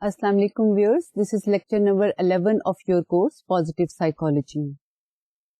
Assalamu alaikum viewers, this is lecture number 11 of your course Positive Psychology.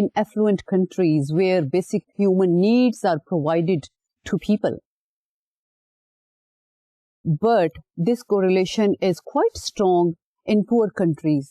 in affluent countries where basic human needs are provided to people. But this correlation is quite strong in poor countries,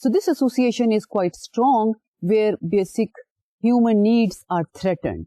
So this association is quite strong where basic human needs are threatened.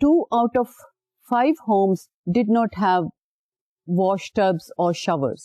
2 out of 5 homes did not have wash tubs or showers,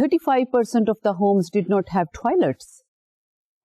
35% of the homes did not have toilets.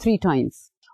3 times.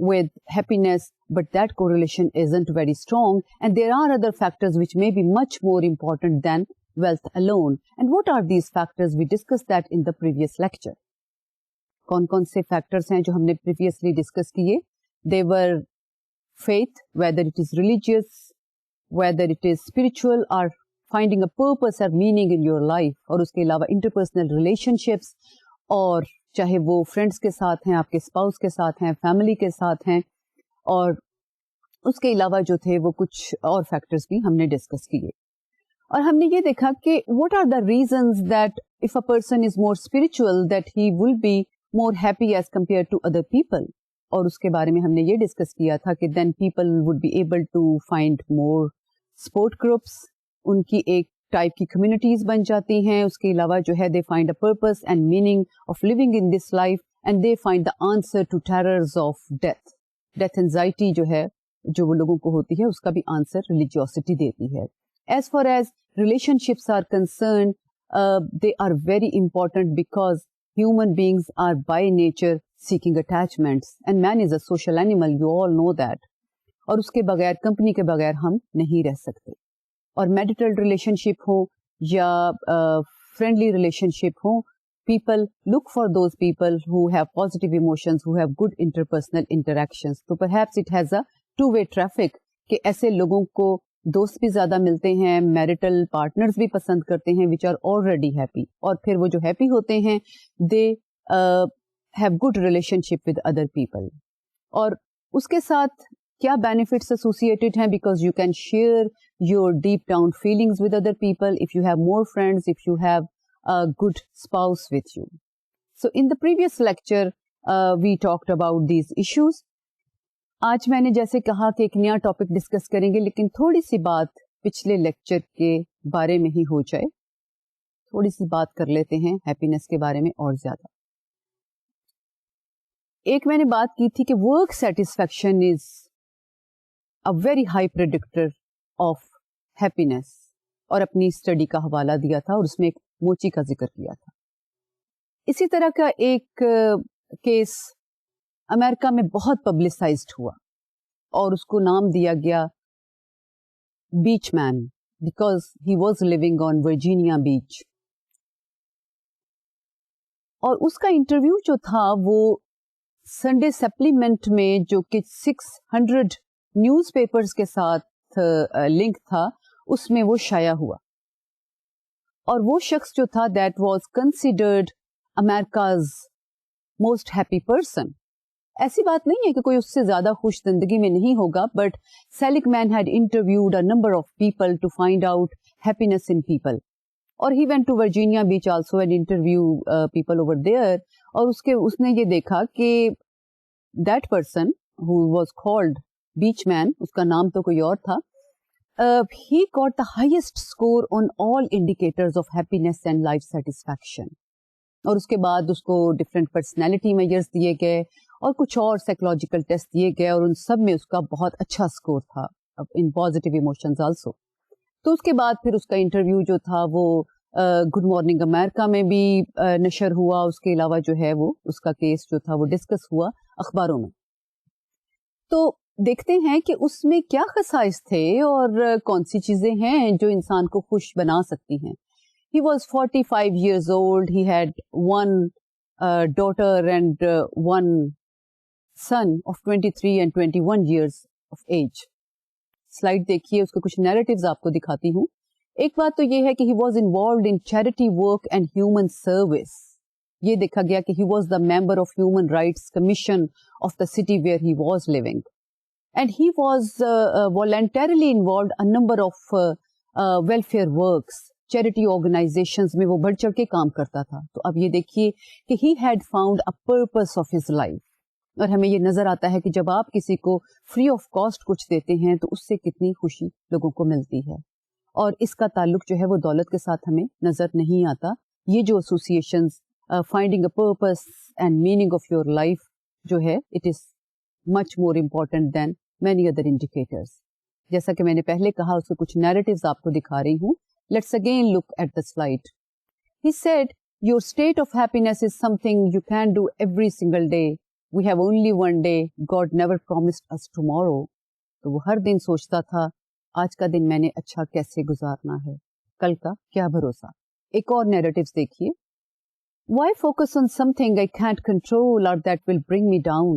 with happiness, but that correlation isn't very strong, and there are other factors which may be much more important than wealth alone. And what are these factors? We discussed that in the previous lecture. کون کون سے factors ہیں جو ہم نے previously discuss کیے. دے ور faith, whether it is religious, whether it is spiritual, or finding a purpose or meaning in your life. اور اس کے علاوہ interpersonal relationships, اور چاہے وہ فرینڈس کے ساتھ ہیں, آپ کے اسپاؤس کے ساتھ ہیں, فیملی کے ساتھ ہیں, اور اس کے علاوہ جو تھے وہ کچھ اور فیکٹرز بھی ہم نے ڈسکس کیے. اور ہم نے یہ دیکھا کہ what are the reasons that if a person is more spiritual that he will be more happy as compared to other people. اور اس کے بارے میں ہم نے یہ ڈسکس کیا تھا کہ then people would be able to find more support groups, ان کی ایک ٹائپ کی کمیونٹیز بن جاتی ہیں. اس کے علاوہ جو ہے they find a purpose and meaning of living in this life, and they find the answer to terrors of death. Death anxiety جو ہے جو وہ لوگوں کو ہوتی ہے اس کا بھی آنسر ریلیجیوسٹی دیتی ہے. As far as relationships are concerned, they are very important because human beings are by nature seeking attachments and man is a social animal, you all know that. اور اس کے بغیر, company کے بغیر ہم نہیں رہ سکتے. اور میریٹل ریلیشن شپ ہو یا friendly relation ship who, people look for those people who have positive emotions, who have good interpersonal interactions. تو perhaps it has a two-way traffic کہ ایسے لوگوں کو دوست بھی زیادہ ملتے ہیں, میرٹل پارٹنرز بھی پسند کرتے ہیں which are already happy, اور پھر وہ جو ہیپی ہوتے ہیں they have good relationship with other people. اور اس کے ساتھ کیا بینیفٹس ایسوسیٹڈ ہیں, because you can share your deep down feelings with other people if you have more friends, if you have a good spouse with you. So in the previous lecture we talked about these issues. آج میں نے جیسے کہا کہ ایک نیا topic discuss کریں گے, لیکن تھوڑی سی بات پچھلے لیکچر کے بارے میں ہی ہو جائے. تھوڑی سی بات کر لیتے ہیں ہیپینس کے بارے میں اور زیادہ. ایک میں نے بات کی تھی کہ work satisfaction is a very high predictor of happiness, اور اپنی اسٹڈی کا حوالہ دیا تھا اور اس میں ایک موچی کا ذکر کیا تھا. اسی طرح کا ایک کیس امریکہ میں بہت پبلسائزڈ ہوا اور اس کو نام دیا گیا beach man, because he was living on Virginia beach. اور اس کا انٹرویو جو تھا وہ سنڈے سپلیمنٹ میں, جو کہ 600 نیوز پیپرز کے ساتھ لنک تھا, اس میں وہ شائع ہوا. اور وہ شخص جو تھا that was considered Americas most happy person. ایسی بات نہیں ہے کہ کوئی اس سے زیادہ خوش زندگی میں نہیں ہوگا, but Seligman had interviewed a number of people to find out happiness in people. اور he went to Virginia beach also and interview people over there. اور اس نے یہ دیکھا کہ that person who was called beach man, اس کا نام تو کوئی اور تھا, he got the highest score on all indicators of happiness and life satisfaction. اور اس کے بعد اس کو ڈفرینٹ پرسنالٹی میجرز دیے گئے اور کچھ اور سائیکولوجیکل ٹیسٹ دیے گئے, اور ان سب میں اس کا بہت اچھا اسکور تھا ان پازیٹیو ایموشنز آلسو. تو اس کے بعد پھر اس کا انٹرویو جو تھا وہ گڈ مارننگ امریکہ میں بھی نشر ہوا. اس کے علاوہ جو ہے وہ اس کا کیس جو تھا وہ ڈسکس ہوا اخباروں میں. تو دیکھتے ہیں کہ اس میں کیا خصائص تھے اور کون سی چیزیں ہیں جو انسان کو خوش بنا سکتی ہیں. He was 45 years old. He had one daughter and one son of 23 and 21 years of age. Slide دیکھیے, اس کے کچھ نیریٹیوز آپ کو دکھاتی ہوں. ایک بات تو یہ ہے کہ he was involved in charity work and human service. یہ دیکھا گیا کہ he was the member of Human Rights Commission of the city where he was living. And he was voluntarily involved a number of welfare works. Charity organisations میں وہ بڑھ چڑھ کے کام کرتا تھا. تو اب یہ دیکھیے کہ he had found a purpose of his life. اور ہمیں یہ نظر آتا ہے کہ جب آپ کسی کو فری آف کاسٹ کچھ دیتے ہیں تو اس سے کتنی خوشی لوگوں کو ملتی ہے. اور اس کا تعلق جو ہے وہ دولت کے ساتھ ہمیں نظر نہیں آتا. یہ جو associations finding a purpose and meaning of your life جو ہے it is much more important than many other indicators. جیسا کہ میں نے پہلے کہا, اس کے کچھ نیریٹیوز آپ کو دکھا رہی ہوں. Let's again look at the slide. He said, your state of happiness is something you can do every single day. We have only one day. God never promised us tomorrow. تو وہ ہر دن سوچتا تھا آج کا دن میں نے اچھا کیسے گزارنا ہے, کل کا کیا بھروسہ. ایک اور نیریٹیوز دیکھیے. Why focus on something I can't control or that will bring me down?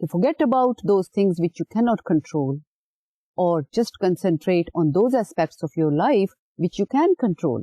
To forget about those things which you cannot control or just concentrate on those aspects of your life which you can control.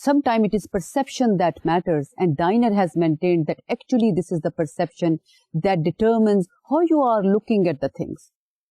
Sometimes it is perception that matters, and Diner has maintained that actually this is the perception that determines how you are looking at the things.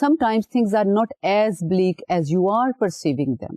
sometimes things are not as bleak as you are perceiving them.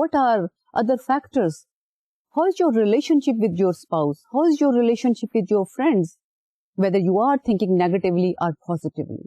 what are other factors? How is your relationship with your spouse? How is your relationship with your friends? Whether you are thinking negatively or positively.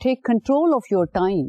Take control of your time.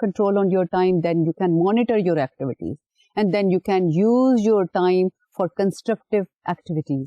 control on your time, then you can monitor your activities, and then you can use your time for constructive activities.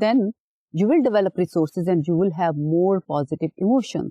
then you will develop resources and you will have more positive emotions.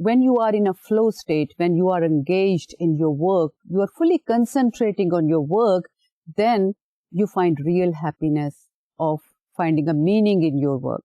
when you are in a flow state, when you are engaged in your work, you are fully concentrating on your work, then you find real happiness of finding a meaning in your work.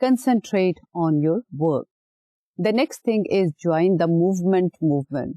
concentrate on your work. The next thing is join the movement.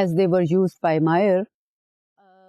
as they were used by Meyer.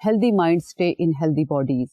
healthy minds stay in healthy bodies.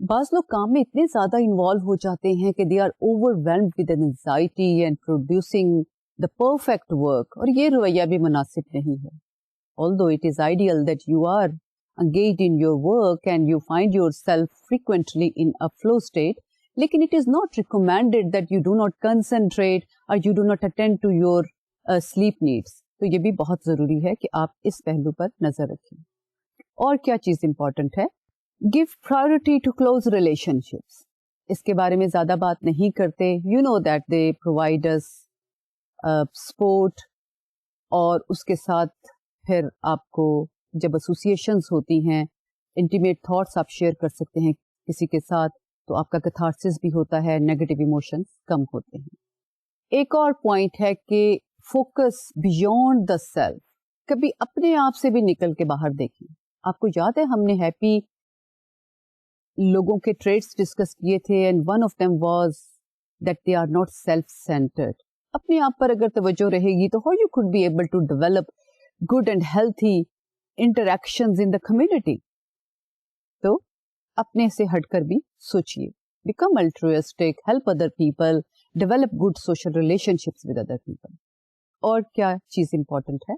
بعض لوگ کام میں اتنے زیادہ involve ہو جاتے ہیں کہ they are overwhelmed with anxiety and producing the perfect work, اور یہ رویہ بھی مناسب نہیں ہے. Although it is ideal that you are engaged in your work and you find yourself frequently in a flow state, لیکن it is not recommended that you do not concentrate or you do not attend to your sleep needs. تو یہ بھی بہت ضروری ہے کہ آپ اس پہلو پر نظر رکھیں. اور کیا چیز امپورٹنٹ ہے؟ Give priority to close relationships. اس کے بارے میں زیادہ بات نہیں کرتے. You know that they provide us support, اور اس کے ساتھ پھر آپ کو جب ایسوسیشنز ہوتی ہیں, انٹیمیٹ تھاٹس آپ شیئر کر سکتے ہیں کسی کے ساتھ, تو آپ کا کیتھارسس بھی ہوتا ہے, نیگیٹو ایموشنز کم ہوتے ہیں. ایک اور پوائنٹ ہے کہ فوکس بیونڈ دا سیلف. کبھی اپنے آپ سے بھی نکل کے باہر دیکھیں. آپ کو یاد ہے ہم نے ہیپی لوگوں کے ٹریٹس ڈسکس کیے تھے, and one of them was that they are not self centred. اپنے آپ پر اگر توجہ رہے گی تو how you could be able to develop good and healthy interactions in the community. تو اپنے سے ہٹ کر بھی سوچئے. Become altruistic, help other people, develop good social relationships with other people. اور کیا چیز امپورٹنٹ ہے؟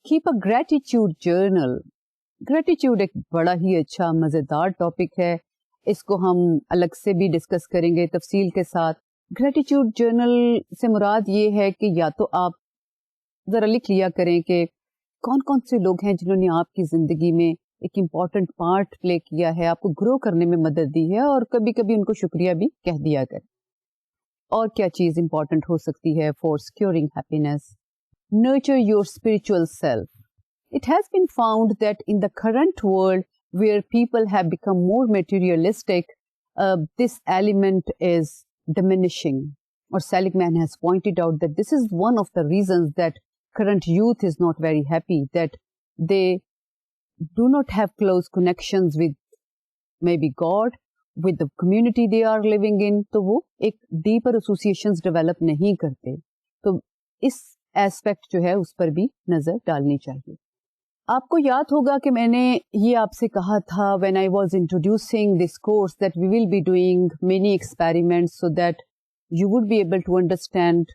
Keep a gratitude journal. Gratitude ایک بڑا ہی اچھا مزیدار ٹاپک ہے. اس کو ہم الگ سے بھی ڈسکس کریں گے تفصیل کے ساتھ. Gratitude journal سے مراد یہ ہے کہ یا تو آپ ذرا لکھ لیا کریں کہ کون کون سے لوگ ہیں جنہوں نے آپ کی زندگی میں ایک امپورٹنٹ پارٹ پلے کیا ہے, آپ کو گرو کرنے میں مدد دی ہے, اور کبھی کبھی ان کو شکریہ بھی کہہ دیا کریں. اور کیا چیز امپورٹنٹ ہو سکتی ہے for securing happiness? Nurture your spiritual self. It has been found that in the current world where people have become more materialistic, this element is diminishing. اور Seligman has pointed out that this is one of the reasons that current youth is not very happy, that they do not have close connections with maybe God, with the community they are living in. تو وہ ایک deeper associations develop نہیں کرتے. تو اس aspect جو ہے اس پر بھی نظر ڈالنی چاہیے. آپ کو یاد ہوگا کہ میں نے یہ آپ سے کہا تھا when I was introducing this course that we will be doing many experiments so that you would be able to understand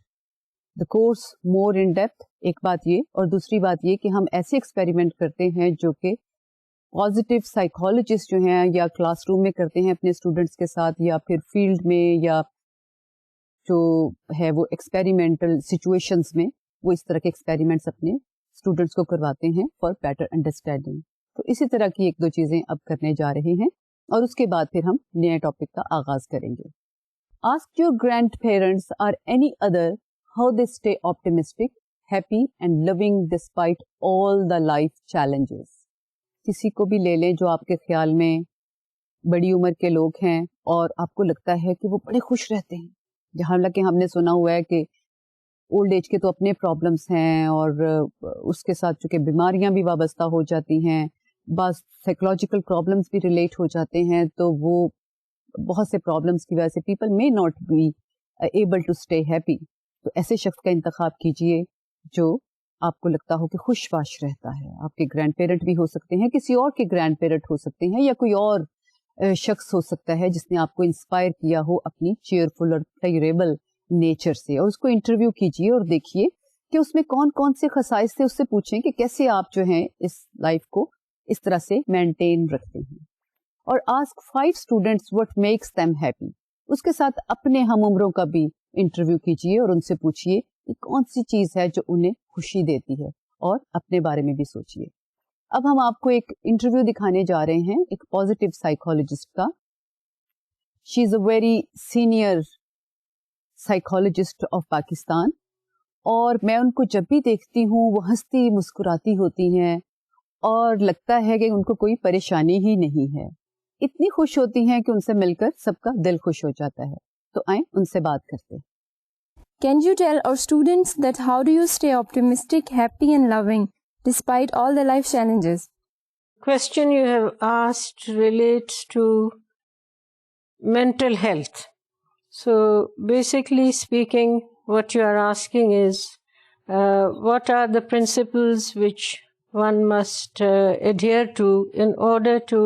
the course more in depth. ایک بات یہ, اور دوسری بات یہ کہ ہم ایسے ایکسپیریمنٹ کرتے ہیں جو کہ پازیٹیو سائیکالوجسٹ جو ہیں یا کلاس روم میں کرتے ہیں اپنے اسٹوڈینٹس کے ساتھ, یا پھر فیلڈ میں, یا جو ہے وہ ایکسپیریمنٹل سچویشنز میں وہ اس طرح کے ایکسپیریمنٹس اپنے اسٹوڈینٹس کو کرواتے ہیں فار بیٹر انڈرسٹینڈنگ. تو اسی طرح کی ایک دو چیزیں اب کرنے جا رہے ہیں, اور اس کے بعد پھر ہم نئے ٹاپک کا آغاز کریں گے. Ask your grandparents or any other how they stay optimistic, happy and loving despite all the life challenges. کسی کو بھی لے لیں جو آپ کے خیال میں بڑی عمر کے لوگ ہیں اور آپ کو لگتا ہے کہ وہ بڑے خوش رہتے ہیں, جہاں تک کہ ہم نے سنا ہوا ہے کہ اولڈ ایج کے تو اپنے پرابلمس ہیں, اور اس کے ساتھ چونکہ بیماریاں بھی وابستہ ہو جاتی ہیں, بعض سائیکولوجیکل پرابلمس بھی ریلیٹ ہو جاتے ہیں, تو وہ بہت سے پرابلمس کی وجہ سے people may not be able to stay happy. تو ایسے شخص کا انتخاب کیجئے جو آپ کو لگتا ہو کہ خوش باش رہتا ہے. آپ کے گرینڈ پیرنٹ بھی ہو سکتے ہیں, کسی اور کے گرینڈ پیرنٹ ہو سکتے ہیں, یا کوئی اور شخص ہو سکتا ہے جس نے آپ کو انسپائر کیا ہو اپنی چیئرفل اور پلیئریبل نیچر سے. اور اس کو انٹرویو کیجئے اور دیکھیے کہ اس میں کون کون سے خصائص سے اس سے پوچھیں کہ کیسے آپ جو ہیں اس لائف کو اس طرح سے مینٹین رکھتے ہیں. اور ask 5 students what makes them happy. اس کے ساتھ اپنے ہم عمروں کا بھی انٹرویو کیجئے اور ان سے پوچھئے کہ کون سی چیز ہے جو انہیں خوشی دیتی ہے, اور اپنے بارے میں بھی سوچئے. اب ہم آپ کو ایک انٹرویو دکھانے جا رہے ہیں ایک پازیٹیو سائیکالوجسٹ کا. She is a very senior psychologist of Pakistan, اور میں ان کو جب بھی دیکھتی ہوں وہ ہنستی مسکراتی ہوتی ہیں, اور لگتا ہے کہ ان کو کوئی پریشانی ہی نہیں ہے. اتنی خوش ہوتی ہیں کہ ان سے مل کر سب کا دل خوش ہو جاتا ہے. تو آئیں ان سے بات کرتے ہیں. Can you tell our students that how do you stay optimistic, happy and loving despite all the life challenges? Question you have asked relates to mental health. So basically speaking, what you are asking is what are the principles which one must adhere to in order to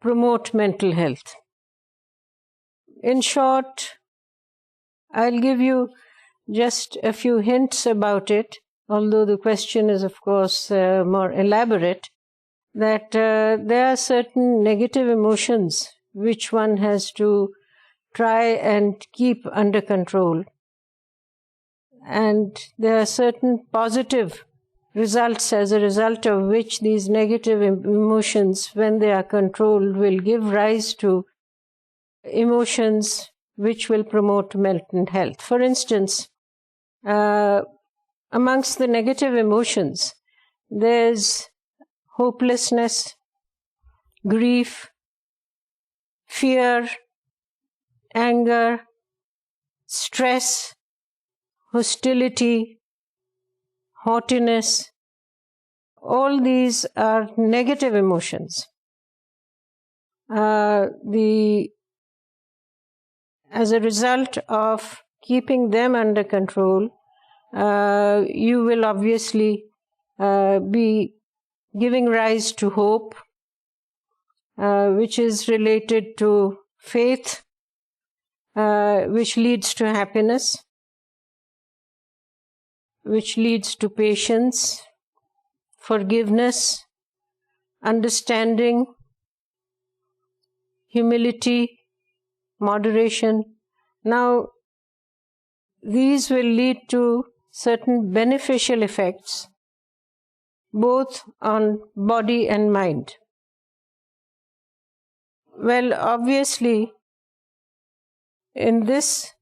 promote mental health. In short, I'll give you just a few hints about it, although the question is, of course, more elaborate, that there are certain negative emotions which one has to try and keep under control. And there are certain positive results as a result of which these negative emotions, when they are controlled, will give rise to emotions which will promote mental health. For instance, amongst the negative emotions, there's hopelessness, grief, fear, anger, stress, hostility, haughtiness. All these are negative emotions. As a result of keeping them under control, you will obviously be giving rise to hope, which is related to faith, which leads to happiness, which leads to patience, forgiveness, understanding, humility, moderation. Now, these will lead to certain beneficial effects, both on body and mind. Well, obviously, in this,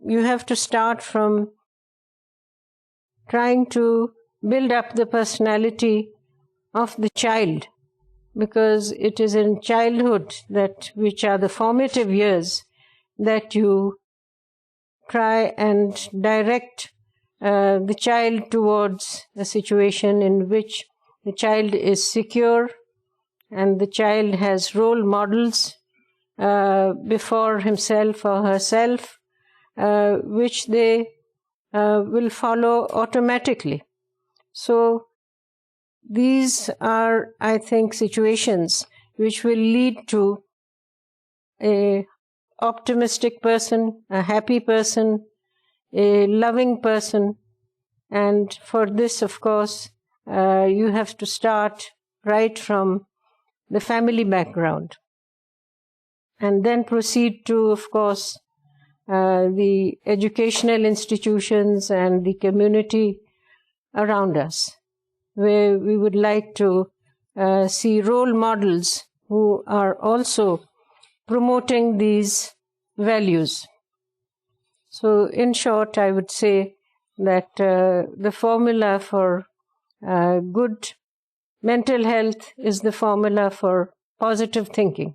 you have to start from trying to build up the personality of the child, because it is in childhood which are the formative years, that you try and direct the child towards a situation in which the child is secure and the child has role models before himself or herself, which they will follow automatically. So these are, I think, situations which will lead to an optimistic person, a happy person, a loving person. And for this, of course, you have to start right from the family background, and then proceed to, of course, the educational institutions and the community around us, where we would like to see role models who are also promoting these values. So, in short, I would say that the formula for good mental health is the formula for positive thinking.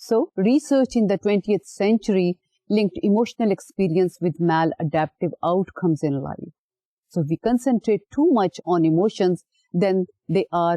So, research in the 20th century linked emotional experience with maladaptive outcomes in life. So, if we concentrate too much on emotions, then they are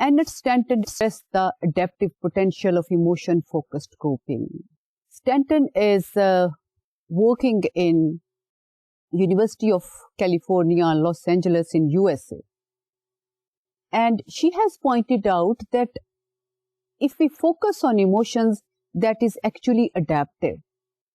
Annette Stanton stressed the adaptive potential of emotion-focused coping. Stanton is working in University of California, Los Angeles in USA. And she has pointed out that if we focus on emotions, that is actually adaptive.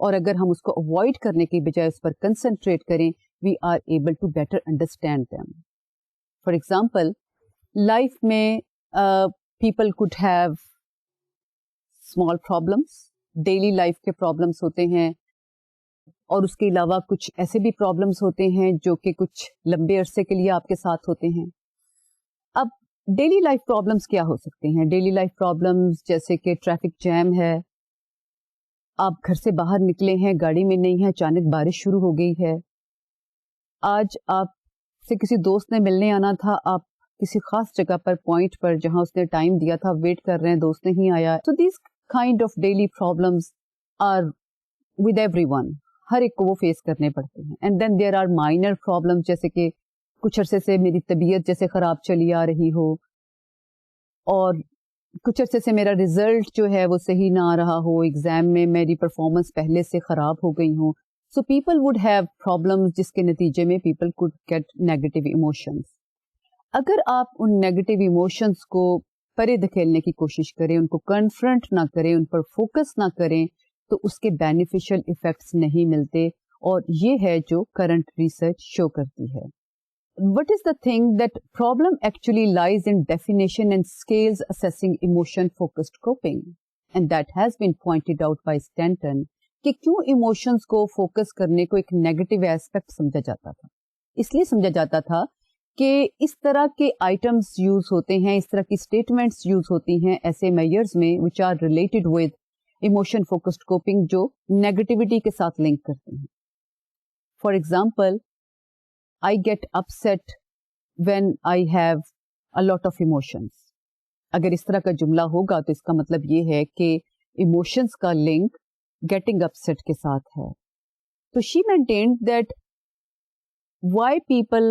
اور اگر ہم اس کو avoid کرنے کی بجائے اس پر concentrate کریں, we are able to better understand them. For example, life میں people could have small problems, daily life کے پرابلمس ہوتے ہیں, اور اس کے علاوہ کچھ ایسے بھی پرابلمس ہوتے ہیں جو کہ کچھ لمبے عرصے کے لیے آپ کے ساتھ ہوتے ہیں. اب ڈیلی لائف پرابلمس کیا ہو سکتے ہیں؟ ڈیلی لائف پرابلمس جیسے کہ ٹریفک جیم ہے, آپ گھر سے باہر نکلے ہیں, گاڑی میں نہیں ہیں, اچانک بارش شروع ہو گئی ہے, آج آپ سے کسی دوست نے ملنے آنا تھا, آپ کسی خاص جگہ پر پوائنٹ پر جہاں اس نے ٹائم دیا تھا ویٹ کر رہے ہیں, دوست نہیں آیا. So these kind of daily problems are with everyone ون, ہر ایک کو وہ فیس کرنے پڑتے ہیں. And then there are minor problems, جیسے کہ کچھ عرصے سے میری طبیعت جیسے خراب چلی آ رہی ہو, اور کچھ عرصے سے میرا ریزلٹ جو ہے وہ صحیح نہ آ رہا ہو, ایگزام میں میری پرفارمنس پہلے سے خراب ہو گئی ہوں. So people would have problems جس کے نتیجے میں people could get negative emotions. اگر آپ ان نیگیٹو ایموشنس کو پرے دھکیلنے کی کوشش کریں, ان کو کنفرنٹ نہ کریں, ان پر فوکس نہ کریں, تو اس کے بینیفیشل ایفیکٹس نہیں ملتے, اور یہ ہے جو کرنٹ ریسرچ شو کرتی ہے. What is the thing that problem actually lies in definition and scales assessing emotion focused coping, and that has been pointed out by Stanton کہ کیوں ایموشنز کو فوکس کرنے کو ایک نیگیٹو ایسپیکٹ سمجھا جاتا تھا. اس لیے سمجھا جاتا تھا کہ اس طرح کے آئٹمس یوز ہوتے ہیں, اس طرح کی اسٹیٹمنٹس یوز ہوتی ہیں ایسے میئرز میں which are related with emotion focused coping جو نیگیٹیوٹی کے ساتھ لنک کرتے ہیں. For example, I get upset when I have a lot of emotions. اگر اس طرح کا جملہ ہوگا تو اس کا مطلب یہ ہے کہ ایموشنز کا لنک گیٹنگ اپسیٹ کے ساتھ ہے. تو she maintained that why people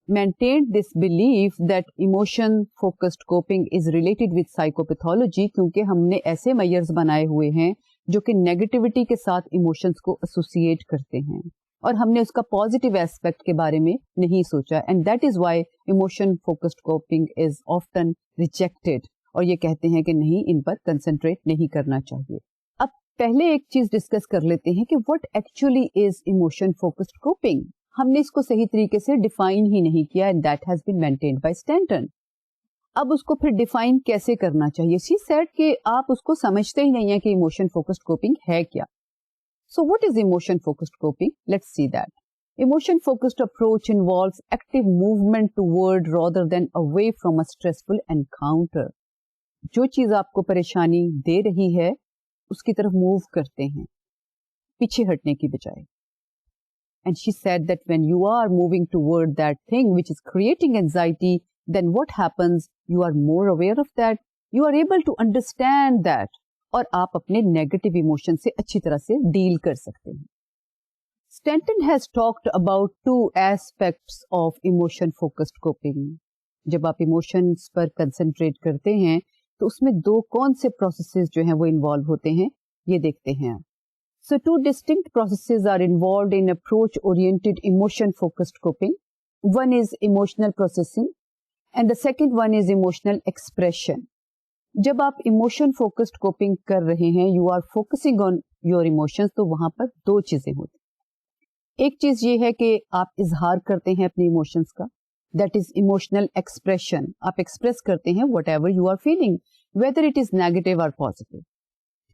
maintained this belief that emotion focused coping is related with psychopathology, کیونکہ ہم نے ایسے میئرز بنائے ہوئے ہیں جو کہ نیگیٹیوٹی کے ساتھ ایموشنز کو ایسوسیٹ کرتے ہیں, اور ہم نے اس کا پازیٹیو ایسپیکٹ کے بارے میں نہیں سوچا. And that is why emotion focused coping is often rejected, اور یہ کہتے ہیں کہ نہیں, ان پر کنسنٹریٹ نہیں کرنا چاہیے. اب پہلے ایک چیز ڈسکس کر لیتے ہیں کہ what actually is emotion focused coping. ہم نے اس کو صحیح طریقے سے ڈیفائن ہی نہیں کیا, and that has been maintained by Stanton. اب اس کو پھر ڈیفائن کیسے کرنا چاہیے؟ شی سیڈ کہ آپ اس کو سمجھتے ہی نہیں ہیں کہ ایموشن فوکسڈ کوپنگ ہے کیا. So what is emotion focused coping? Let's see that. Emotion focused approach involves active movement toward rather than away from a stressful encounter. جو چیز آپ کو پریشانی دے رہی ہے اس کی طرف موو کرتے ہیں پیچھے ہٹنے کی بجائے. And she said that when you are moving toward that thing which is creating anxiety, then what happens? You are more aware of that. You are able to understand that. اور آپ اپنے negative emotion سے اچھی طرح سے deal کر سکتے ہیں. Stanton has talked about 2 aspects of emotion focused coping. جب آپ ایموشنس پر کنسنٹریٹ کرتے ہیں تو اس میں 2 کون سے پروسیسز جو ہیں وہ انوالو ہوتے ہیں, یہ دیکھتے ہیں. سو 2 distinct processes are involved in approach oriented emotion focused coping. One is emotional processing and the second one is emotional expression. جب آپ ایموشن فوکسڈ کوپنگ کر رہے ہیں, you are focusing on your emotions, تو وہاں پر 2 چیزیں ہوتی. ایک چیز یہ ہے کہ آپ اظہار کرتے ہیں اپنے ایموشنز کا, دیٹ از ایموشنل ایکسپریشن. آپ ایکسپریس کرتے ہیں whatever you are feeling, whether it is negative or positive.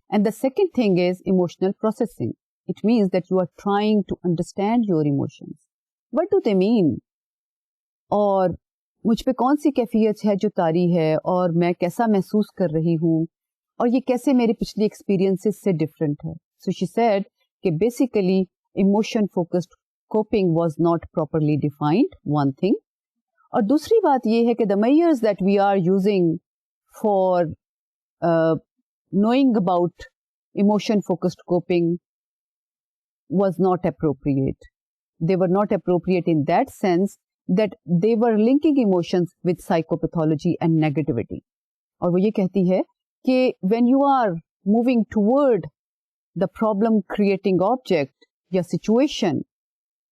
And the second thing is emotional processing. It means that you are trying to understand your emotions. What do they mean, اور مجھ پہ کون سی کیفیت ہے جو طاری ہے, اور میں کیسا محسوس کر رہی ہوں, اور یہ کیسے میرے پچھلی ایکسپیرینسز سے ڈفرینٹ ہے. سو شی سیڈ کہ basically emotion focused coping was not properly defined, one thing. اور دوسری بات یہ ہے کہ the measures that we are using for knowing about emotion focused coping was not appropriate. They were not appropriate in that sense that they were linking emotions with psychopathology and negativity. اور وہ یہ کہتی ہے کہ when you are moving toward the problem creating object یا situation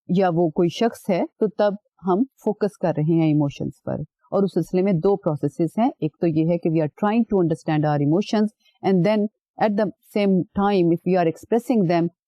یا وہ کوئی شخص ہے, تو تب ہم فوکس کر رہے ہیں ایموشنز پر. اور اس سلسلے میں 2 پروسیسز ہیں. ایک تو یہ ہے کہ we are trying to understand our emotions and then at the same time if we are expressing them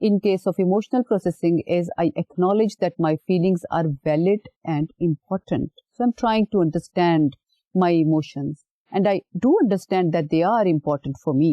in case of emotional processing is I acknowledge that my feelings are valid and important. So I'm trying to understand my emotions and I do understand that they are important for me.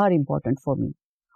are important for me.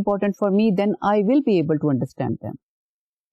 important for me, then I will be able to understand them.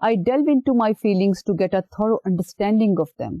I delve into my feelings to get a thorough understanding of them.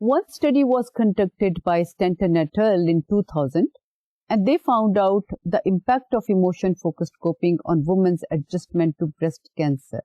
One study was conducted by Stanton et al. In 2000 and they found out the impact of emotion-focused coping on women's adjustment to breast cancer.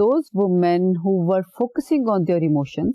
those women who were focusing on their emotions,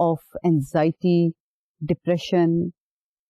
of anxiety, depression,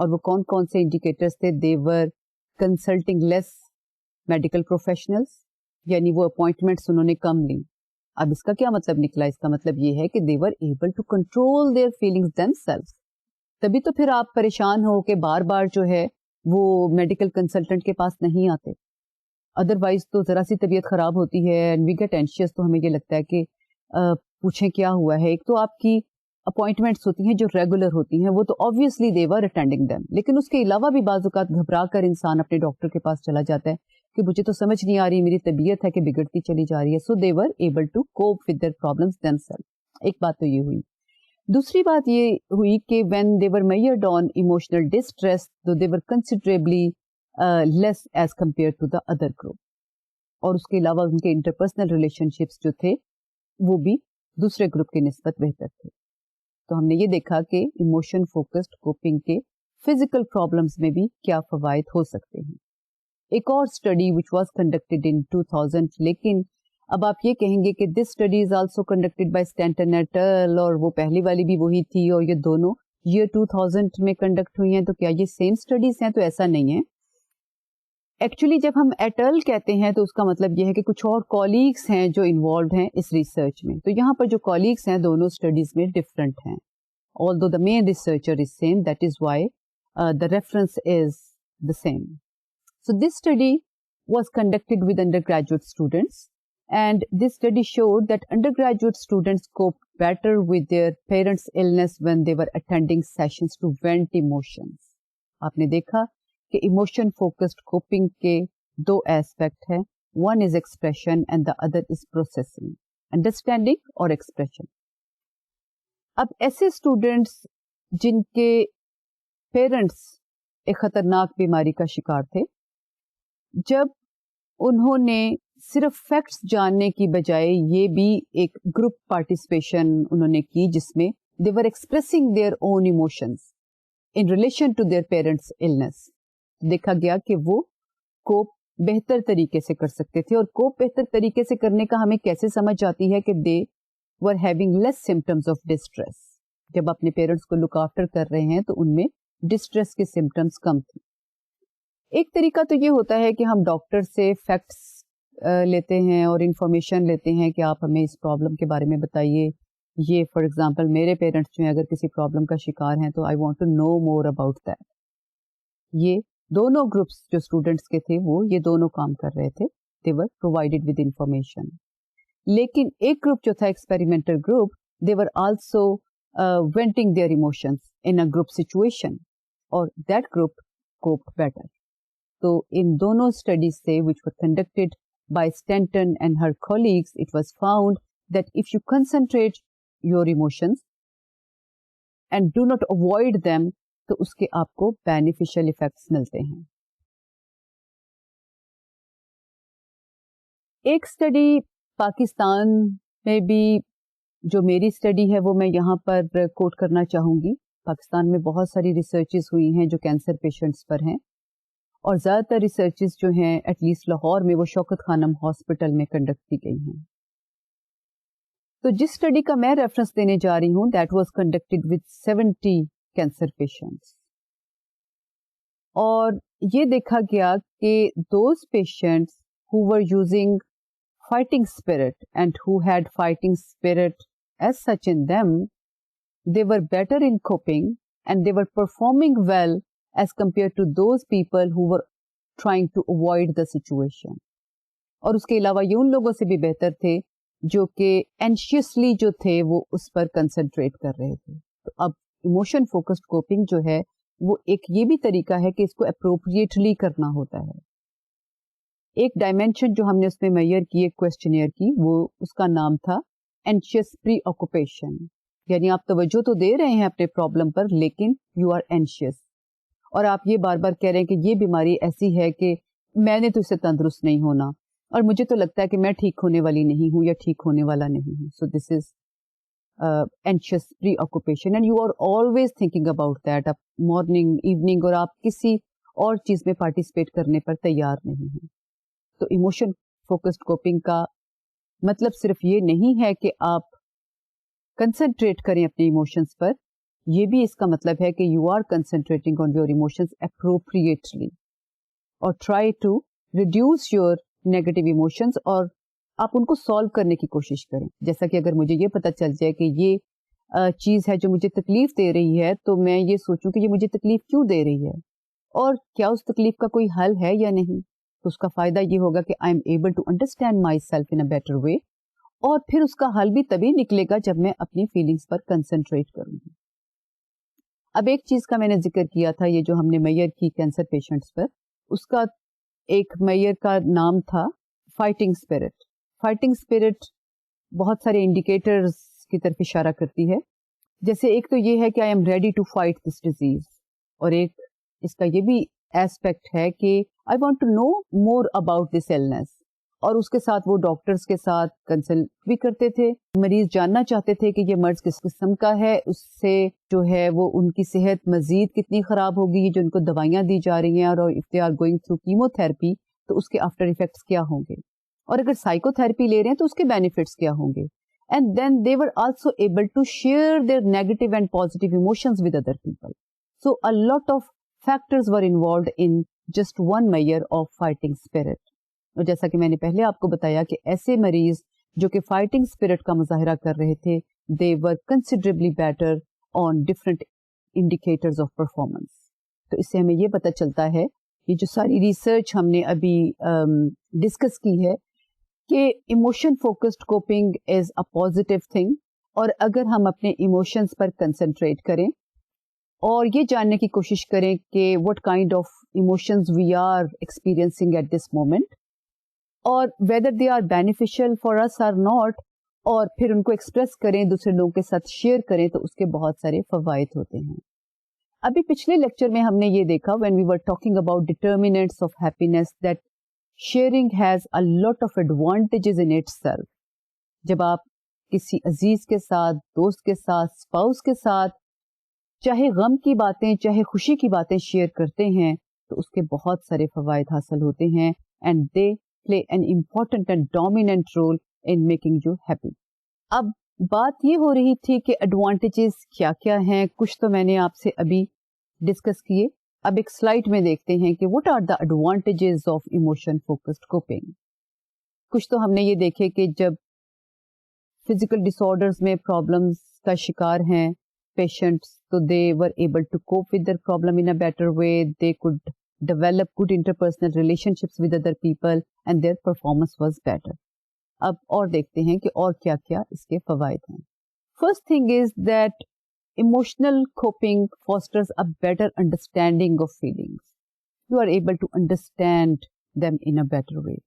اور وہ کون کون سے indicators تھے؟ دے ور consulting لیس medical professionals, یعنی وہ appointments انہوں نے کم لی. اب اس کا کیا مطلب نکلا؟ اس کا مطلب یہ ہے کہ they were able to control their feelings themselves. تبھی تو پھر آپ پریشان ہو کہ بار بار جو ہے وہ میڈیکل کنسلٹنٹ کے پاس نہیں آتے. ادروائز تو ذرا سی طبیعت خراب ہوتی ہے اینڈ وی گیٹ اینشیس، تو ہمیں یہ لگتا ہے کہ پوچھیں کیا ہوا ہے. ایک تو آپ کی اپوائنٹمنٹس ہوتی ہیں جو ریگولر ہوتی ہیں، وہ تو obviously they were attending them, لیکن اس کے علاوہ بھی بعض اوقات گھبرا کر انسان اپنے ڈاکٹر کے پاس چلا جاتا ہے کہ مجھے تو سمجھ نہیں آ رہی، میری طبیعت ہے کہ بگڑتی چلی جا رہی ہے. So they were able to cope with their problems themself. ایک بات تو یہ ہوئی. دوسری بات یہ ہوئی کہ when they were measured on emotional distress they were considerably less as compare to the other group. اور اس کے علاوہ ان کے انٹرپرسنل ریلیشن شپس جو تھے وہ بھی دوسرے گروپ کی نسبت بہتر تھے. تو ہم نے یہ دیکھا کہ ایموشن فوکسڈ کوپنگ کے فزیکل پرابلمس میں بھی کیا فوائد ہو سکتے ہیں. ایک اور study which was conducted in 2000، لیکن اب آپ یہ کہیں گے کہ this study is also conducted by Stanton et al, اور وہ پہلی والی بھی وہی تھی اور یہ دونوں ایئر 2000 میں کنڈکٹ ہوئی ہیں، تو کیا یہ سیم اسٹڈیز ہیں؟ تو ایسا نہیں ہے. ایکچولی جب ہم ایٹل کہتے ہیں تو اس کا مطلب یہ ہے کہ کچھ اور کولیگس ہیں جو انوالوڈ ہیں اس ریسرچ میں. تو یہاں پر جو کولیگس ہیں دونوں اسٹڈیز میں ڈفرنٹ ہیں. although the main researcher is same, that is why the reference is the same. So this study was conducted with undergraduate students, and this study showed that undergraduate students coped better with their parents' illness when they were attending sessions to vent emotions. آپ نے دیکھا کہ emotion focused coping کے دو aspect ہیں. One is expression and the other is processing. Understanding اور expression. اب ایسے students جن کے پیرنٹس ایک خطرناک بیماری کا شکار تھے، جب انہوں نے صرف فیکٹس جاننے کی بجائے یہ بھی ایک گروپ پارٹیسپیشن انہوں نے کی جس میں they were expressing their own emotions in relation to their parents illness، دیکھا گیا کہ وہ کوپ بہتر طریقے سے کر سکتے تھے. اور کوپ بہتر طریقے سے کرنے کا ہمیں کیسے سمجھ آتی ہے کہ دے were having less symptoms of distress. جب اپنے پیرنٹس کو لک آفٹر کر رہے ہیں تو ان میں ڈسٹریس کے سمٹمس کم تھے. ایک طریقہ تو یہ ہوتا ہے کہ ہم ڈاکٹر سے فیکٹس لیتے ہیں اور انفارمیشن لیتے ہیں کہ آپ ہمیں اس پرابلم کے بارے میں بتائیے. یہ فار ایگزامپل میرے پیرنٹس جو ہیں اگر کسی پرابلم کا شکار ہیں تو I want to know more about that. یہ دونوں گروپس جو اسٹوڈینٹس کے تھے وہ یہ دونوں کام کر رہے تھے. they were provided with information. لیکن ایک گروپ جو تھا experimental group, they were also venting their emotions in a group situation اور that group coped better. تو ان دونوں اسٹڈیز سے which were conducted by Stanton and her colleagues, it was found that if you concentrate your emotions and do not avoid them تو اس کے آپ کو beneficial effects ملتے ہیں. ایک اسٹڈی پاکستان میں بھی جو میری اسٹڈی ہے وہ میں یہاں پر کوٹ کرنا چاہوں گی. پاکستان میں بہت ساری ریسرچز ہوئی ہیں جو کینسر پیشنٹس پر ہیں، اور زیادہ تر ریسرچز جو ہیں ایٹ لیسٹ لاہور میں وہ شوکت خانم ہاسپٹل میں کنڈکٹ کی گئی ہیں. تو جس اسٹڈی کا میں ریفرنس دینے جا رہی ہوں that was conducted with 70 cancer patients, اور یہ دیکھا گیا کہ those patients who were using fighting spirit and who had fighting spirit as such in them, they were better in coping and they were performing well as compared to those people who were trying to avoid the situation. اور اس کے علاوہ یہ ان لوگوں سے بھی بہتر تھے جو کہ anxiously جو تھے وہ اس پر کنسنٹریٹ کر رہے تھے. تو اب ایموشن فوکسڈ کوپنگ جو ہے وہ ایک یہ بھی طریقہ ہے کہ اس کو اپروپریٹلی کرنا ہوتا ہے. ایک ڈائمینشن جو ہم نے اس میں میئر کی ایک کویسچنیئر کی، وہ اس کا نام تھا اینشیس پری آکوپیشن، یعنی آپ توجہ تو دے رہے ہیں اپنے پرابلم پر لیکن یو آر اینشیس، اور آپ یہ بار بار کہہ رہے ہیں کہ یہ بیماری ایسی ہے کہ میں نے تو اس سے تندرست نہیں ہونا اور مجھے تو لگتا ہے کہ میں ٹھیک ہونے والی نہیں ہوں یا ٹھیک ہونے والا نہیں ہوں. سو دس is anxious pre occupation and you are always thinking about that up morning evening, اور آپ کسی اور چیز میں پارٹیسپیٹ کرنے پر تیار نہیں ہیں. تو ایموشن فوکسڈ کوپنگ کا مطلب صرف یہ نہیں ہے کہ آپ کنسنٹریٹ کریں اپنے ایموشنز پر، یہ بھی اس کا مطلب ہے کہ you are concentrating on your emotions appropriately اور try to reduce your negative emotions اور آپ ان کو سالو کرنے کی کوشش کریں. جیسا کہ اگر مجھے یہ پتا چل جائے کہ یہ چیز ہے جو مجھے تکلیف دے رہی ہے تو میں یہ سوچوں کہ یہ مجھے تکلیف کیوں دے رہی ہے اور کیا اس تکلیف کا کوئی حل ہے یا نہیں. تو اس کا فائدہ یہ ہوگا کہ I am able to understand myself in a better way اور پھر اس کا حل بھی تبھی نکلے گا جب میں اپنی فیلنگس پر کنسنٹریٹ کروں گی. اب ایک چیز کا میں نے ذکر کیا تھا, یہ جو ہم نے میئر کی کینسر پیشنٹس پر, اس کا ایک میئر کا نام تھا فائٹنگ اسپرٹ. فائٹنگ اسپرٹ بہت سارے انڈیکیٹرز کی طرف اشارہ کرتی ہے. جیسے ایک تو یہ ہے کہ I am ready to fight this disease, اور ایک اس کا یہ بھی ایسپیکٹ ہے کہ I want to know more about this illness. اور اس کے ساتھ وہ ڈاکٹرز کے ساتھ کنسلٹ بھی کرتے تھے. مریض جاننا چاہتے تھے کہ یہ مرض کس قسم کا ہے, اس سے جو ہے وہ ان کی صحت مزید کتنی خراب ہوگی, جو ان کو دوائیاں دی جا رہی ہیں, اور if they are going through chemotherapy تو اس کے آفٹر ایفیکٹس کیا ہوں گے, اور اگر سائیکو تھراپی لے رہے ہیں تو اس کے بینیفٹس کیا ہوں گے. And then they were also able to share their negative and positive emotions with other people. So a lot of factors were involved in just one measure of fighting spirit. اور جیسا کہ میں نے پہلے آپ کو بتایا کہ ایسے مریض جو کہ فائٹنگ اسپرٹ کا مظاہرہ کر رہے تھے, they were considerably better on different indicators of performance. تو اس سے ہمیں یہ پتہ چلتا ہے, یہ جو ساری ریسرچ ہم نے ابھی ڈسکس کی ہے, کہ emotion focused coping is a positive thing, اور اگر ہم اپنے ایموشنس پر کنسنٹریٹ کریں اور یہ جاننے کی کوشش کریں کہ what kind of emotions we are experiencing at this moment اور whether they are beneficial for us or not, اور پھر ان کو ایکسپریس کریں, دوسرے لوگوں کے ساتھ شیئر کریں, تو اس کے بہت سارے فوائد ہوتے ہیں. ابھی پچھلے لیکچر میں ہم نے یہ دیکھا when we were talking about determinants of happiness that sharing has a lot of advantages in itself. جب آپ کسی عزیز کے ساتھ, دوست کے ساتھ, اسپاؤس کے ساتھ چاہے غم کی باتیں چاہے خوشی کی باتیں شیئر کرتے ہیں تو اس کے بہت سارے فوائد حاصل ہوتے ہیں, and they play an important and dominant role in making you happy. اب بات یہ ہو رہی تھی کہ ایڈوانٹیجز کیا کیا ہیں, کچھ تو میں نے آپ سے ابھی ڈسکس کیے. اب ایک سلائڈ میں دیکھتے ہیں کہ what are the advantages of emotion focused coping. کچھ تو ہم نے یہ دیکھے کہ جب فزیکل ڈس آرڈرز میں پرابلمس کا شکار ہیں پیشنٹس, تو they were able to cope with their problem in a better way. They could develop good interpersonal relationships with other people and their performance was better. اب اور دیکھتے ہیں کہ اور کیا کیا اس کے فوائد ہیں. First thing is that emotional coping fosters a better understanding of feelings. You are able to understand them in a better way.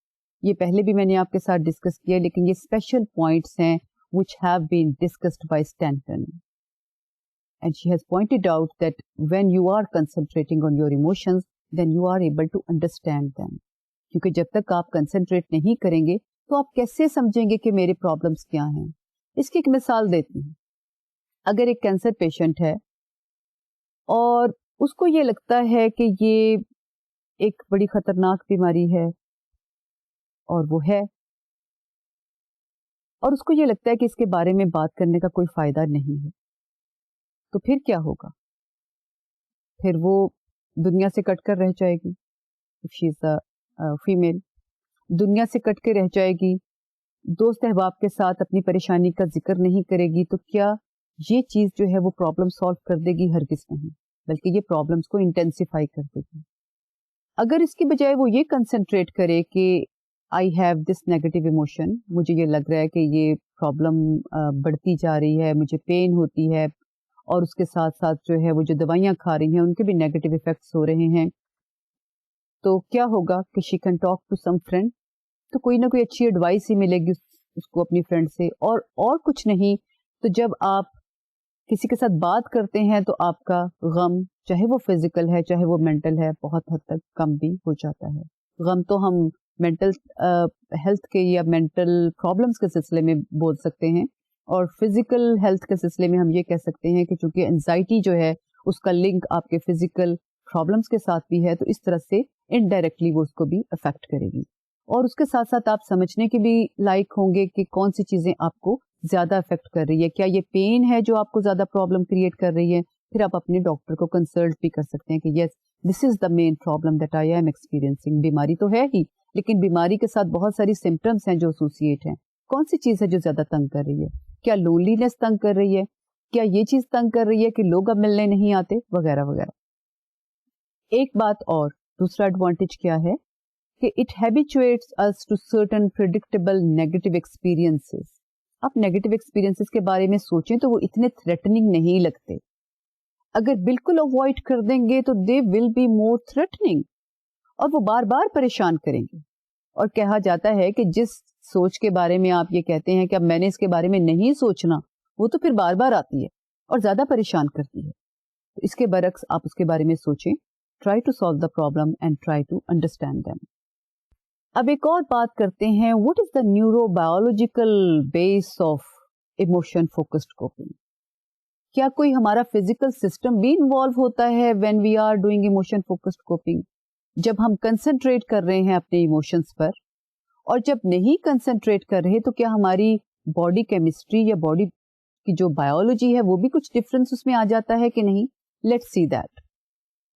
یہ پہلے بھی میں نے آپ کے ساتھ ڈسکس کیا, لیکن یہ اسپیشل پوائنٹس ہیں which have been discussed by Stanton. And she has pointed out that when you are concentrating on your emotions, then you are able to understand them. کیونکہ جب تک آپ کنسنٹریٹ نہیں کریں گے تو آپ کیسے سمجھیں گے کہ میرے پرابلمس کیا ہیں. اس کی ایک مثال دیتی ہوں. اگر ایک کینسر پیشنٹ ہے اور اس کو یہ لگتا ہے کہ یہ ایک بڑی خطرناک بیماری ہے, اور وہ ہے, اور اس کو یہ لگتا ہے کہ اس کے بارے میں بات کرنے کا کوئی فائدہ نہیں ہے, تو پھر کیا ہوگا؟ پھر وہ دنیا سے کٹ کر رہ جائے گی. if she is a female, دنیا سے کٹ کے رہ جائے گی, دوست احباب کے ساتھ اپنی پریشانی کا ذکر نہیں کرے گی. تو کیا یہ چیز جو ہے وہ پرابلم سالو کر دے گی؟ ہرگز نہیں, بلکہ یہ پرابلمس کو انٹینسیفائی کر دے گی. اگر اس کی بجائے وہ یہ کنسنٹریٹ کرے کہ I have this negative emotion, مجھے یہ لگ رہا ہے کہ یہ پرابلم بڑھتی جا رہی ہے, مجھے پین ہوتی ہے, اور اس کے ساتھ ساتھ جو ہے وہ جو دوائیاں کھا رہی ہیں ان کے بھی نیگیٹو افیکٹس ہو رہے ہیں, تو کیا ہوگا کہ she can talk to some friend, تو کوئی نہ کوئی اچھی ایڈوائس ہی ملے گی اس کو اپنی فرینڈ سے. اور کچھ نہیں تو جب آپ کسی کے ساتھ بات کرتے ہیں تو آپ کا غم, چاہے وہ فزیکل ہے چاہے وہ مینٹل ہے, بہت حد تک کم بھی ہو جاتا ہے. غم تو ہم مینٹل ہیلتھ کے یا مینٹل پرابلمس کے سلسلے میں بول سکتے ہیں, اور فزیکل ہیلتھ کے سلسلے میں ہم یہ کہہ سکتے ہیں کہ چونکہ انزائٹی جو ہے اس کا لنک آپ کے فزیکل پرابلمس کے ساتھ بھی ہے, تو اس طرح سے انڈائریکٹلی وہ اس کو بھی افیکٹ کرے گی. اور اس کے ساتھ ساتھ آپ سمجھنے کے بھی لائق ہوں گے کہ کون سی چیزیں آپ کو زیادہ افیکٹ کر رہی ہے؟ کیا یہ پین ہے جو آپ کو زیادہ پرابلم کریٹ کر رہی ہے؟ پھر آپ اپنے ڈاکٹر کو کنسلٹ بھی کر سکتے ہیں کہ yes this is the main problem that I am experiencing. بیماری تو ہے ہی لیکن بیماری کے ساتھ بہت ساری سمٹمس ہیں جو ایسوسیٹ ہیں. کون سی چیز ہے جو زیادہ تنگ کر رہی ہے؟ کیا لونلینس تنگ کر رہی ہے؟ کیا یہ چیز تنگ کر رہی ہے کہ لوگ اب ملنے نہیں آتے وغیرہ وغیرہ. ایک بات اور دوسرا ایڈوانٹیج کیا ہے کہ it habituates us to certain predictable negative experiences. آپ نیگیٹو ایکسپیرینسز کے بارے میں سوچیں تو وہ اتنے تھریٹننگ نہیں لگتے. اگر بالکل اوائڈ کر دیں گے تو دے ول بی مور تھریٹننگ اور وہ بار بار پریشان کریں گے. اور کہا جاتا ہے کہ جس سوچ کے بارے میں آپ یہ کہتے ہیں کہ اب میں نے اس کے بارے میں نہیں سوچنا وہ تو پھر بار بار آتی ہے اور زیادہ پریشان کرتی ہے. تو اس کے برعکس آپ اس کے بارے میں سوچیں. Try to solve the problem and try to understand them. اب ایک اور بات کرتے ہیں, what is the neurobiological base of emotion focused coping. کیا کوئی ہمارا فزیکل سسٹم بھی انوالو ہوتا ہے when we are doing emotion focused coping? جب ہم کنسنٹریٹ کر رہے ہیں اپنے ایموشنس پر اور جب نہیں کنسنٹریٹ کر رہے تو کیا ہماری باڈی کیمسٹری یا باڈی کی جو بایولوجی ہے وہ بھی کچھ ڈفرنس اس میں آ جاتا ہے کہ نہیں؟ Let's see that.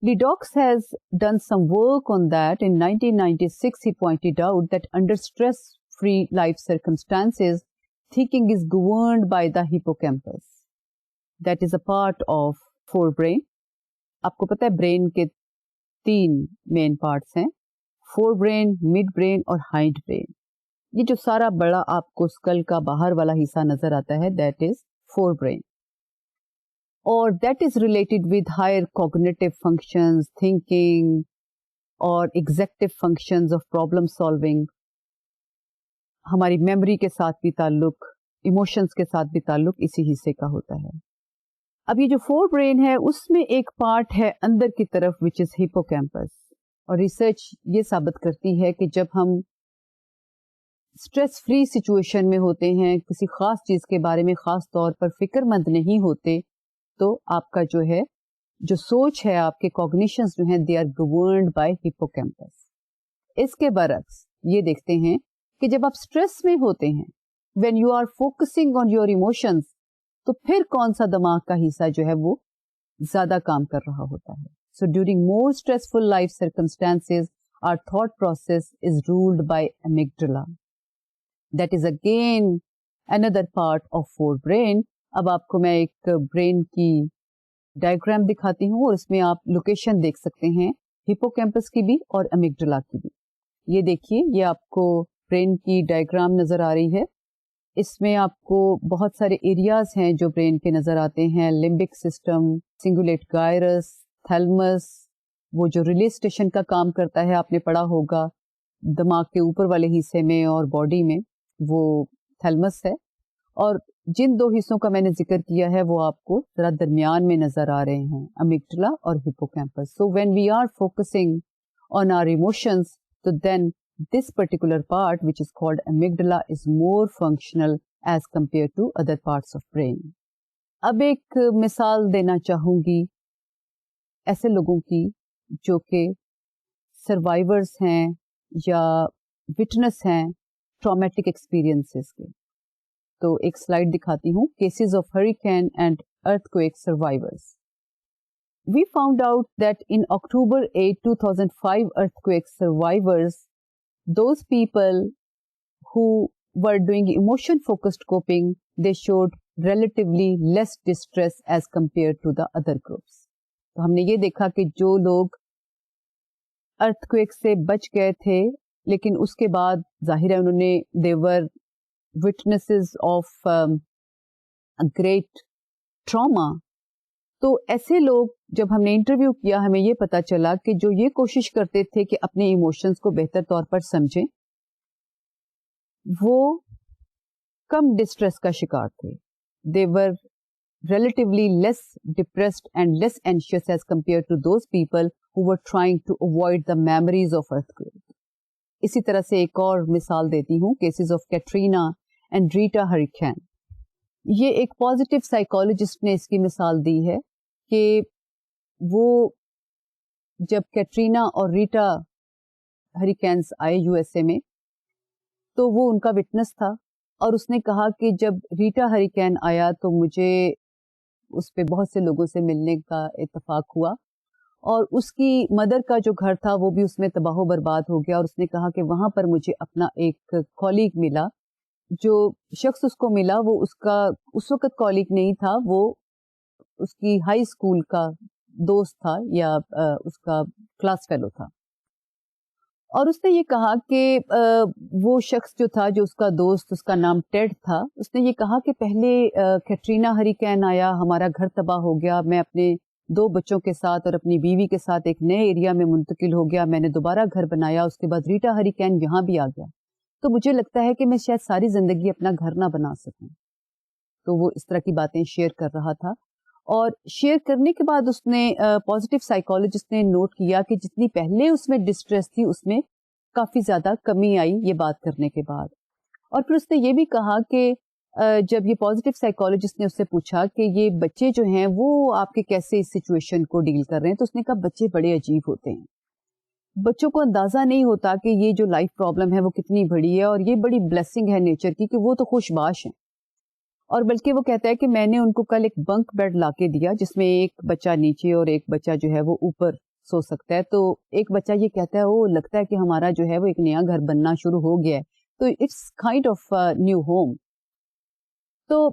Ledoux has done some work on that. In 1996, he pointed out that under stress-free life circumstances, thinking is governed by the hippocampus. That is a part of forebrain. آپ کو پتا ہے brain کے 3 main parts ہیں, forebrain, midbrain اور hindbrain. یہ جو سارا بڑا آپ کو اسکل کا باہر والا حصہ نظر آتا ہے that is forebrain. اور that is related with higher cognitive functions, thinking اور executive functions of problem solving. ہماری میموری کے ساتھ بھی تعلق, ایموشنز کے ساتھ بھی تعلق اسی حصے کا ہوتا ہے. اب یہ جو فور برین ہے اس میں ایک پارٹ ہے اندر کی طرف which is hippocampus. اور ریسرچ یہ ثابت کرتی ہے کہ جب ہم اسٹریس فری سچویشن میں ہوتے ہیں, کسی خاص چیز کے بارے میں خاص طور پر فکر مند نہیں ہوتے, تو آپ کا جو ہے جو سوچ ہے, آپ کے کوگنیشنز جو ہیں they are governed by hippocampus. اس کے برعکس یہ دیکھتے ہیں کہ جب آپ اسٹریس میں ہوتے ہیں, when you are focusing on your emotions, تو پھر کون سا دماغ کا حصہ جو ہے وہ زیادہ کام کر رہا ہوتا ہے. So during more stressful life circumstances our thought process is ruled by amygdala. That is again another part of forebrain. اب آپ کو میں ایک برین کی ڈائیگرام دکھاتی ہوں اور اس میں آپ لوکیشن دیکھ سکتے ہیں ہپوکیمپس کی بھی اور امیگڈلا کی بھی. یہ دیکھیے, یہ آپ کو برین کی ڈائیگرام نظر آ رہی ہے. اس میں آپ کو بہت سارے ایریاز ہیں جو برین کے نظر آتے ہیں. Limbic system, cingulate gyrus, thalamus, وہ جو ریلے اسٹیشن کا کام کرتا ہے آپ نے پڑھا ہوگا دماغ کے اوپر والے حصے میں اور باڈی میں, وہ تھیلمس ہے. اور جن 2 حصوں کا میں نے ذکر کیا ہے وہ آپ کو ذرا درمیان میں نظر آ رہے ہیں, امیگڈلا اور hippocampus. So when we are focusing on our emotions, تو then this particular part which is called amygdala is more functional as compare to other parts of brain. اب ایک مثال دینا چاہوں گی ایسے لوگوں کی جو کہ سروائیورز ہیں یا وٹنس ہیں ٹرامیٹک ایکسپیرئنسز کے. تو ایک سلائڈ دکھاتی ہوں, cases of hurricane and earthquake survivors. We found out that in October 8, 2005 earthquake survivors, those people who were doing emotion focused coping, they showed relatively less distress as compared to the other groups. تو ہم نے یہ دیکھا کہ جو لوگ earthquake سے بچ گئے تھے لیکن اس کے بعد ظاہر ہے انہوں نے they were witnesses of a great trauma. تو ایسے لوگ جب ہم نے انٹرویو کیا ہمیں یہ پتا چلا کہ جو یہ کوشش کرتے تھے کہ اپنے ایموشنز کو بہتر طور پر سمجھیں, وہ کم ڈسٹریس کا شکار تھے. they were relatively less depressed and less anxious as compared to those people who were trying to avoid the memories of earthquake. اسی طرح سے ایک اور مثال دیتی ہوں, کیسز آف کیٹرینا اینڈ ریٹا ہریکین. یہ ایک پازیٹیو سائیکالوجسٹ نے اس کی مثال دی ہے کہ وہ جب کیٹرینا اور ریٹا ہریکینز آئے USA میں تو وہ ان کا وٹنس تھا اور اس نے کہا کہ جب ریٹا ہریکین آیا تو مجھے اس پہ بہت سے لوگوں سے ملنے کا اتفاق ہوا اور اس کی مدر کا جو گھر تھا وہ بھی اس میں تباہ و برباد ہو گیا. اور اس نے کہا کہ وہاں پر مجھے اپنا ایک کالیگ ملا. جو شخص اس کو ملا وہ اس کا اس وقت کالیگ نہیں تھا, وہ اس کی ہائی اسکول کا دوست تھا یا اس کا کلاس فیلو تھا. اور اس نے یہ کہا کہ وہ شخص جو تھا, جو اس کا دوست, اس کا نام ٹیڈ تھا, اس نے یہ کہا کہ پہلے کیٹرینا ہریکین آیا, ہمارا گھر تباہ ہو گیا, میں اپنے 2 بچوں کے ساتھ اور اپنی بیوی کے ساتھ ایک نئے ایریا میں منتقل ہو گیا, میں نے دوبارہ گھر بنایا, اس کے بعد ریٹا ہریکین یہاں بھی آ گیا, تو مجھے لگتا ہے کہ میں شاید ساری زندگی اپنا گھر نہ بنا سکوں. تو وہ اس طرح کی باتیں شیئر کر رہا تھا. اور شیئر کرنے کے بعد اس نے پازیٹیو سائیکالوجسٹ نے نوٹ کیا کہ جتنی پہلے اس میں ڈسٹریس تھی اس میں کافی زیادہ کمی آئی یہ بات کرنے کے بعد. اور پھر اس نے یہ بھی کہا کہ جب یہ پازیٹیو سائیکالوجسٹ نے اس سے پوچھا کہ یہ بچے جو ہیں وہ آپ کے کیسے اس سچویشن کو ڈیل کر رہے ہیں, تو اس نے کہا بچے بڑے عجیب ہوتے ہیں, بچوں کو اندازہ نہیں ہوتا کہ یہ جو لائف پرابلم ہے وہ کتنی بڑی ہے اور یہ بڑی بلیسنگ ہے نیچر کی کہ وہ تو خوش باش ہیں. اور بلکہ وہ کہتا ہے کہ میں نے ان کو کل ایک بنک بیڈ لا کے دیا جس میں ایک بچہ نیچے اور ایک بچہ جو ہے وہ اوپر سو سکتا ہے. تو ایک بچہ یہ کہتا ہے وہ لگتا ہے کہ ہمارا جو ہے وہ ایک نیا گھر بننا شروع ہو گیا ہے, تو it's kind of new home. تو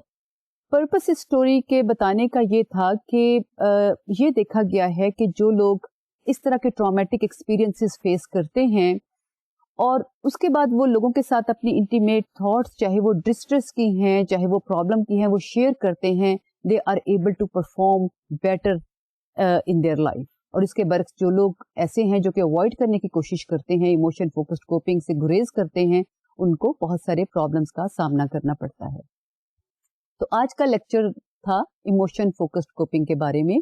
پرپس اس اسٹوری کے بتانے کا یہ تھا کہ یہ دیکھا گیا ہے کہ جو لوگ اس طرح کے ٹرامیٹک ایکسپیرینسز فیس کرتے ہیں اور اس کے بعد وہ لوگوں کے ساتھ اپنی انٹیمیٹ تھاٹس, چاہے وہ ڈسٹریس کی ہیں چاہے وہ پرابلم کی ہیں, وہ شیئر کرتے ہیں, they are able to perform better in their life. اور اس کے برعکس جو لوگ ایسے ہیں جو کہ اوائڈ کرنے کی کوشش کرتے ہیں, ایموشن فوکسڈ کوپنگ سے گریز کرتے ہیں, ان کو بہت سارے پرابلمس کا سامنا کرنا پڑتا ہے. تو آج کا لیکچر تھا ایموشن فوکسڈ کوپنگ کے بارے میں.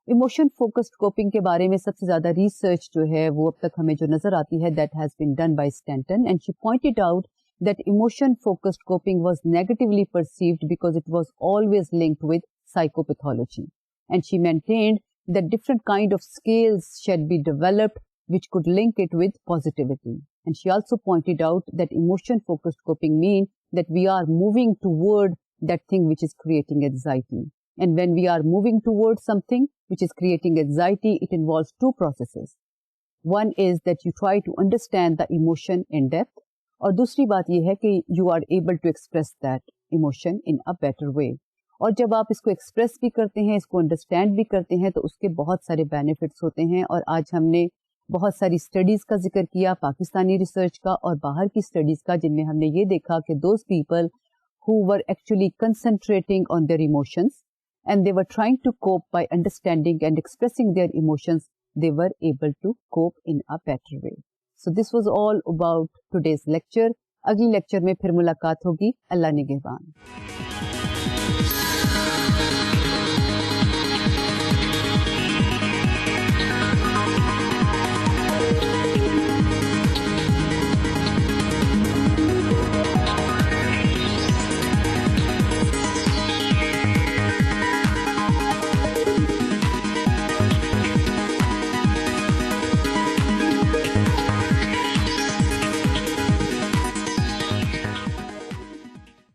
ایموشن فوکسڈ کوپنگ کے بارے میں سب سے زیادہ ریسرچ جو ہے وہ اب تک ہمیں جو نظر آتی ہے that has been done by Stanton, and she pointed out that emotion focused coping was negatively perceived because it was always linked with psychopathology, and she maintained that different kind of scales should be developed which could link it with positivity. And she also pointed out that emotion focused coping mean that we are moving toward that thing which is creating anxiety, and when we are moving towards something which is creating anxiety, it involves 2 processes. One is that you try to understand the emotion in depth, اور دوسری بات یہ ہے کہ you are able to express that emotion in a better way. اور جب آپ اس کو ایکسپریس بھی کرتے ہیں, اس کو انڈرسٹینڈ بھی کرتے ہیں, تو اس کے بہت سارے بینیفٹس ہوتے ہیں. اور آج ہم نے بہت ساری اسٹڈیز کا ذکر کیا, پاکستانی ریسرچ کا اور باہر کی اسٹڈیز کا, جن میں ہم نے یہ دیکھا کہ those people who were actually concentrating on their emotions and they were trying to cope by understanding and expressing their emotions, they were able to cope in a better way. So this was all about today's lecture. اگلی lecture میں پھر ملاقات ہوگی. اللہ نگہبان.